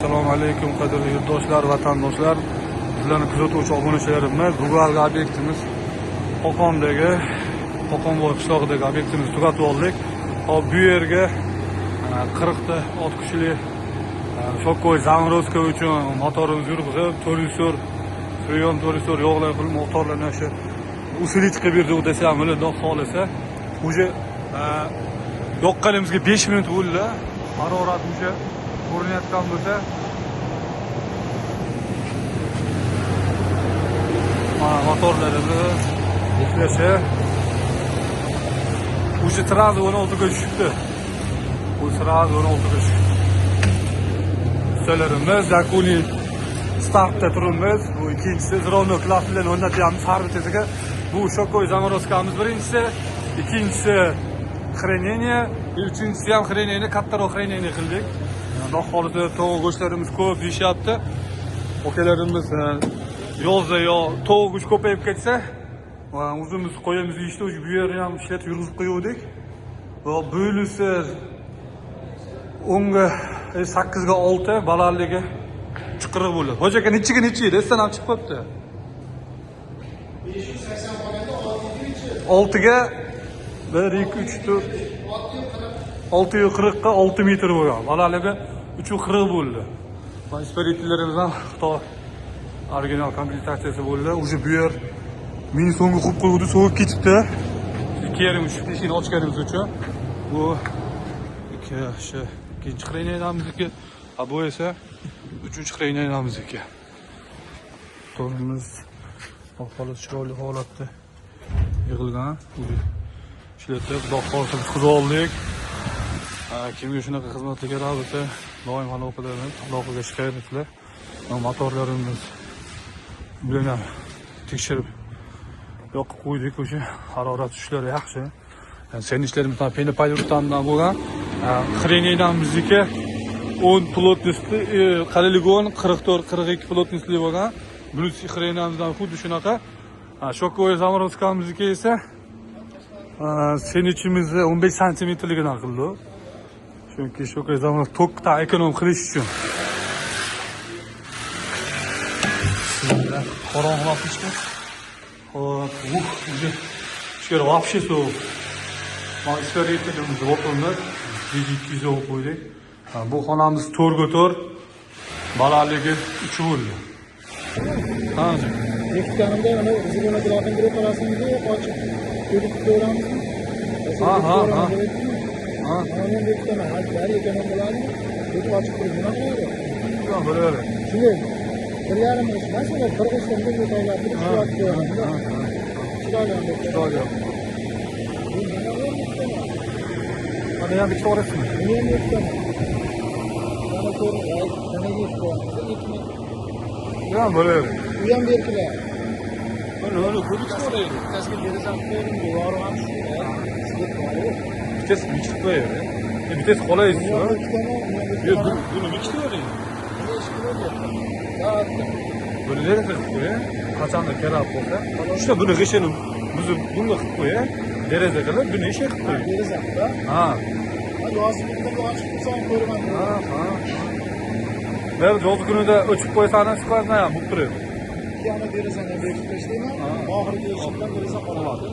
Assalomu alaykum qadrli yurtdoshlar, vatandoshlar, sizlarni kuzatuvchi obunachilarimiz. Bugungi obyektimiz Qo'qondagi Qo'qonboy qishlog'idagi obyektimizni tugatib oldik. Hop bu yerga 40 ta ot kuchli shokkoy zamorozka uchun motorimizni yurg'izib, to'lisor, freon to'lisor yog'lar qilib motorlarni shu usuli chiqib berdik desam, mana Xudo xolisa, уже yoqqanimizga 5 minut bo'ldi. Harorat o'sha ko'rinayotgan bo'lsa, motorlarimiz ishlashi уже sразу 16 ga tushibdi. Bu sразу 16 ga tushibdi. Ustalarimiz yakuniy startda turibmiz. Bu ikkinchisi Zrono klasslarni o'rnatyapmiz har bittasiga. Bu shokkoy zamorozkamiz birinchisi, ikkinchisi хранение, uchinchisi ham хранение, kattaroq хранение qildik. Xudo xolisa tovuq go'shtlarimiz ko'p deyishyapti. Okalarimiz yozda yo tovuq go'sht ko'payib ketsa, o'zimiz qo'yamiz deyishdi, bu yerni ham ishlatib yurg'izib qo'ydik. Va bo'lsa 10 ga 8 ga 6 balandligi chiqiriq bo'ldi. Hoji aka nechiga nechi edi? Esdan ham chiqib qolibdi. 580 bo'lganda 6 ga 1 2 3 4 640 ga 6 metr bo'lgan. Balandligi 340 bo'ldi. Mana isparitlarimiz ham Xitoy original komplektatsiyasi bo'ldi. Уже bu yer meni so'nggi qo'yib qo'ydi, sovib ketibdi. 2,5 eshikni ochganimiz uchun. Bu ikkinchi xreynamizniki, bu esa uchinchi xreynamizniki. Torimiz holat chiroyli holatda yig'ilgan. Ishlatib, Xudo xolisa chiqib oldik. Kimga shunaqa xizmatlar kerak bo'lsa, doim aloqaga shikoyat etinglar. Motorlarimiz bilan tekshirib yoqib qo'ydik, o'sha harorat tushishlari yaxshi. Sening ishlarimiz ham penopayurtandan bo'lgan. Xreynamizniki 10 plotnosti, qalinligi 10, 44, 42 plotnosti bo'lgan. Bunisi xreynamizdan xuddi shunaqa. Shokkoy zamorozkamizniki esa senichimizni 15 santimetrligidan qildi. Chunki shokkoy zamoroz tokda ekonom qilish uchun. Qorong'ilashdi. Hop, уже ishlar вообще so'q. Mana isparitlarimizni o'pildi. Digikiz qo'ydik. Bu xonamiz 4 ga 4, balandligi 3 bo'ldi. Bekkanimda mana zilona droqin kirib qolasingiz, ochib ko'rib ko'ramizmi? Mana bekkan har ekani bo'ladi. Ko'rib ochib turib nima qiladi? Bo'ladi. Shunday. 1,5 ish masalan, qirg'izistonda yo'qoladi, ishlayapti. Chiroyli. Mana ham bitta o'rasizmi? Men ham bekkan. Mana ko'rib, qanaqa ish bor? Ya bo'ladi. U ham berkilar. Mana ko'rib chiqaveradi. Bittasiga derazam qo'ydim, devori ham shu. Bittasi bichib qo'yadi. Bittasi qolaysiz. Yo'q, buni bichib qo'yadi. Buni deraza qilib qo'ya, qachonda kerak bo'lsa, shuna buni g'ishini buzib, bunga qilib qo'ya, deraza qilib, buni ishga qilib qo'ya. Derazada? Ha. Yozib bitta ochib tursam ko'raman. Ha. Mer yoz kunida o'chib qo'ysangiz chiqarmayman, bu turib. Yana derazani berib tashlayman. Oxirgi eshikdan deraza qoladi.